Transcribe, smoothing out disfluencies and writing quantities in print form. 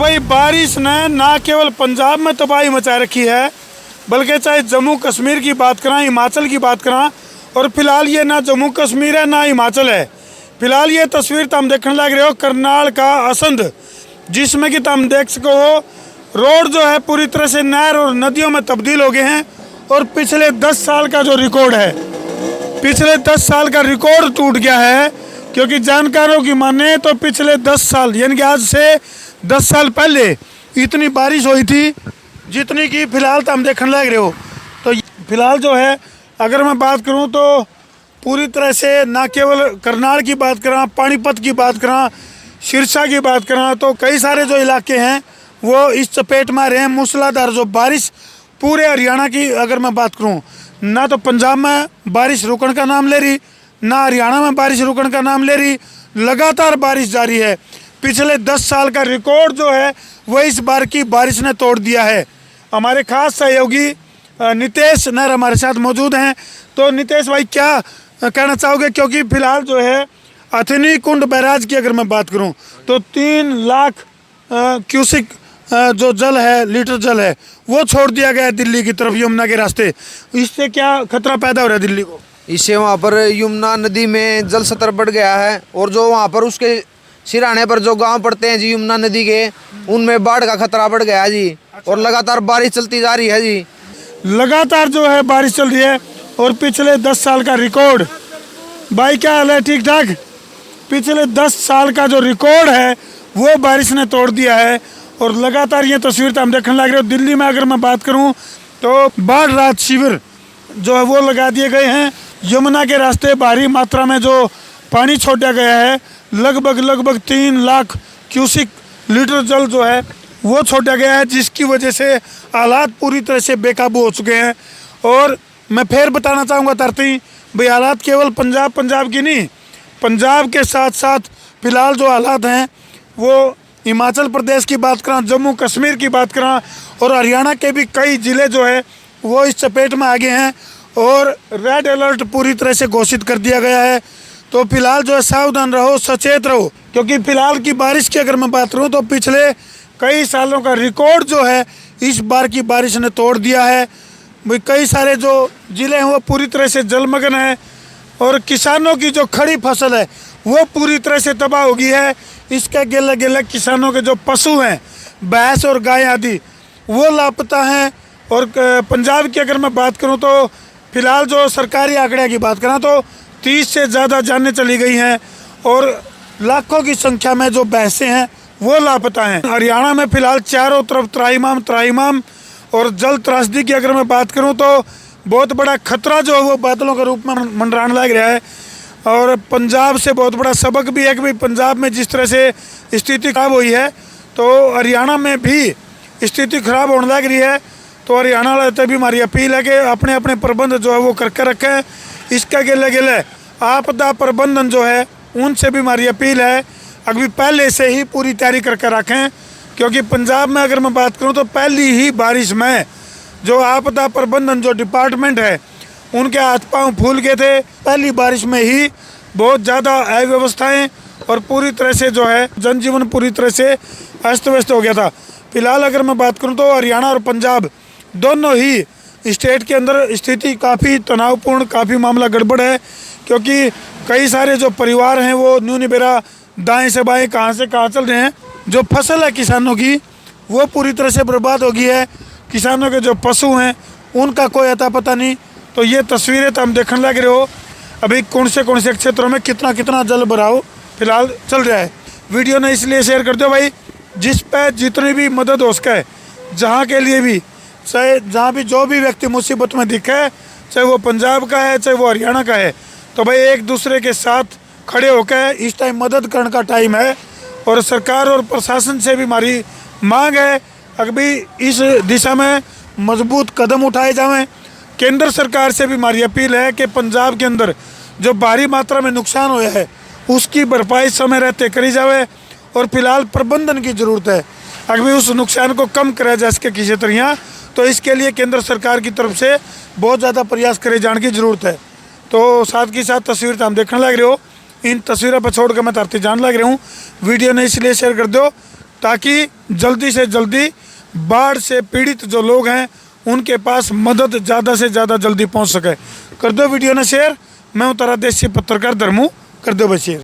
भाई बारिश ने ना केवल पंजाब में तबाही मचा रखी है, बल्कि चाहे जम्मू कश्मीर की बात करें, हिमाचल की बात करें, और फिलहाल ये ना जम्मू कश्मीर है ना हिमाचल है। फिलहाल ये तस्वीर तुम देखने लग रहे हो करनाल का असंध, जिसमें कि तुम देख सको हो रोड जो है पूरी तरह से नहर और नदियों में तब्दील हो गए हैं। और पिछले 10 साल का जो रिकॉर्ड है, पिछले 10 साल का रिकॉर्ड टूट गया है। क्योंकि जानकारों की माने तो पिछले 10 साल यानी कि आज से 10 साल पहले इतनी बारिश हुई थी जितनी कि फ़िलहाल तो हम देखने लग रहे हो। तो फिलहाल जो है अगर मैं बात करूं तो पूरी तरह से ना केवल करनाल की बात करें, पानीपत की बात करें, सिरसा की बात करें, तो कई सारे जो इलाके हैं वो इस चपेट में आ रहे हैं। मूसलाधार जो बारिश पूरे हरियाणा की अगर मैं बात करूं, ना तो पंजाब में बारिश रुकने का नाम ले रही, ना हरियाणा में बारिश रुकने का नाम ले रही, लगातार बारिश जारी है। पिछले 10 साल का रिकॉर्ड जो है वो इस बार की बारिश ने तोड़ दिया है। हमारे खास सहयोगी नितेश नर हमारे साथ मौजूद हैं। तो नितेश भाई क्या कहना चाहोगे, क्योंकि फिलहाल जो है अथनी कुंड बैराज की अगर मैं बात करूं तो 3 लाख क्यूसिक जो जल है, लीटर जल है, वो छोड़ दिया गया है दिल्ली की तरफ यमुना के रास्ते। इससे क्या खतरा पैदा हो रहा है दिल्ली को? इससे वहाँ पर यमुना नदी में जल स्तर बढ़ गया है, और जो वहाँ पर उसके सिराने पर जो गांव पड़ते हैं जी यमुना नदी के, उनमें बाढ़ का खतरा बढ़ गया है जी। और लगातार बारिश चलती जा रही है जी, लगातार जो है बारिश चल रही है। और पिछले 10 साल का रिकॉर्ड, भाई क्या हाल है, ठीक ठाक? पिछले 10 साल का जो रिकॉर्ड है वो बारिश ने तोड़ दिया है। और लगातार ये तस्वीर तो हम देखने लग रहे हो। दिल्ली में अगर मैं बात करूं तो बाढ़ राहत शिविर जो है वो लगा दिए गए हैं। यमुना के रास्ते भारी मात्रा में जो पानी छोड़ा गया है, लगभग 3 लाख क्यूसिक लीटर जल जो है वो छोड़ा गया है, जिसकी वजह से हालात पूरी तरह से बेकाबू हो चुके हैं। और मैं फिर बताना चाहूँगा तरती भाई, हालात केवल पंजाब की नहीं, पंजाब के साथ साथ फिलहाल जो हालात हैं वो हिमाचल प्रदेश की बात करें, जम्मू कश्मीर की बात करें, और हरियाणा के भी कई ज़िले जो है वो इस चपेट में आ गए हैं। और रेड अलर्ट पूरी तरह से घोषित कर दिया गया है। तो फिलहाल जो है सावधान रहो, सचेत रहो, क्योंकि फिलहाल की बारिश की अगर मैं बात करूँ तो पिछले कई सालों का रिकॉर्ड जो है इस बार की बारिश ने तोड़ दिया है। भाई कई सारे जो ज़िले हैं वो पूरी तरह से जलमग्न है, और किसानों की जो खड़ी फसल है वो पूरी तरह से तबाह हो गई है। इसके गिले गिले किसानों के जो पशु हैं, भैंस और गाय आदि, वो लापता हैं। और पंजाब की अगर मैं बात करूं तो फिलहाल जो सरकारी आंकड़े की बात करें तो 30 से ज़्यादा जानें चली गई हैं, और लाखों की संख्या में जो भैंसें हैं वो लापता हैं। हरियाणा में फिलहाल चारों तरफ त्राहिमाम और जल त्रासदी की अगर मैं बात करूं तो बहुत बड़ा खतरा जो है वो बादलों के रूप में मंडराने लग रहा है। और पंजाब से बहुत बड़ा सबक भी है कि भाई पंजाब में जिस तरह से स्थिति खराब हुई है तो हरियाणा में भी स्थिति खराब होने लग रही है। तो हरियाणा वाले भी हमारी अपील है कि अपने अपने प्रबंध जो है वो करके रखें। इसका गिले आपदा प्रबंधन जो है उनसे भी हमारी अपील है अभी पहले से ही पूरी तैयारी करके रखें, क्योंकि पंजाब में अगर मैं बात करूं तो पहली ही बारिश में जो आपदा प्रबंधन जो डिपार्टमेंट है उनके हाथ पांव फूल गए थे। पहली बारिश में ही बहुत ज़्यादा अव्यवस्थाएं और पूरी तरह से जो है जनजीवन पूरी तरह से अस्त व्यस्त हो गया था। फिलहाल अगर मैं बात करूं तो हरियाणा और पंजाब दोनों ही स्टेट के अंदर स्थिति काफ़ी तनावपूर्ण, काफ़ी मामला गड़बड़ है, क्योंकि कई सारे जो परिवार हैं वो न्यून बेरा दाएँ से बाएँ कहाँ से कहाँ चल रहे हैं। जो फसल है किसानों की वो पूरी तरह से बर्बाद हो गई है। किसानों के जो पशु हैं उनका कोई अता पता नहीं। तो ये तस्वीरें तो हम देखने लग रहे हो अभी कौन से क्षेत्रों में कितना जल भराव फिलहाल चल रहा है। वीडियो ने इसलिए शेयर कर दो भाई, जिस पे जितनी भी मदद हो सके, जहाँ के लिए भी, चाहे जहाँ भी जो भी व्यक्ति मुसीबत में दिखे, चाहे वो पंजाब का है चाहे वो हरियाणा का है, तो भाई एक दूसरे के साथ खड़े होकर इस टाइम मदद करने का टाइम है। और सरकार और प्रशासन से भी हमारी मांग है अभी इस दिशा में मजबूत कदम उठाए जाएं। केंद्र सरकार से भी हमारी अपील है कि पंजाब के अंदर जो भारी मात्रा में नुकसान हुआ है उसकी भरपाई समय रहते करी जाए। और फिलहाल प्रबंधन की ज़रूरत है अभी उस नुकसान को कम करा जा सके किसी तरह। तो इसके लिए केंद्र सरकार की तरफ से बहुत ज़्यादा प्रयास करे जाने की ज़रूरत है। तो साथ के साथ तस्वीर तो हम देखने लग रहे हो, इन तस्वीरों पर छोड़ कर मैं तरती जान लग रहा हूँ। वीडियो ने इसलिए शेयर कर दो ताकि जल्दी से जल्दी बाढ़ से पीड़ित जो लोग हैं उनके पास मदद ज़्यादा से ज़्यादा जल्दी पहुंच सके। कर दो वीडियो ने शेयर। मैं हूं तारा देशी पत्रकार धर्मू, कर दो भाई शेयर।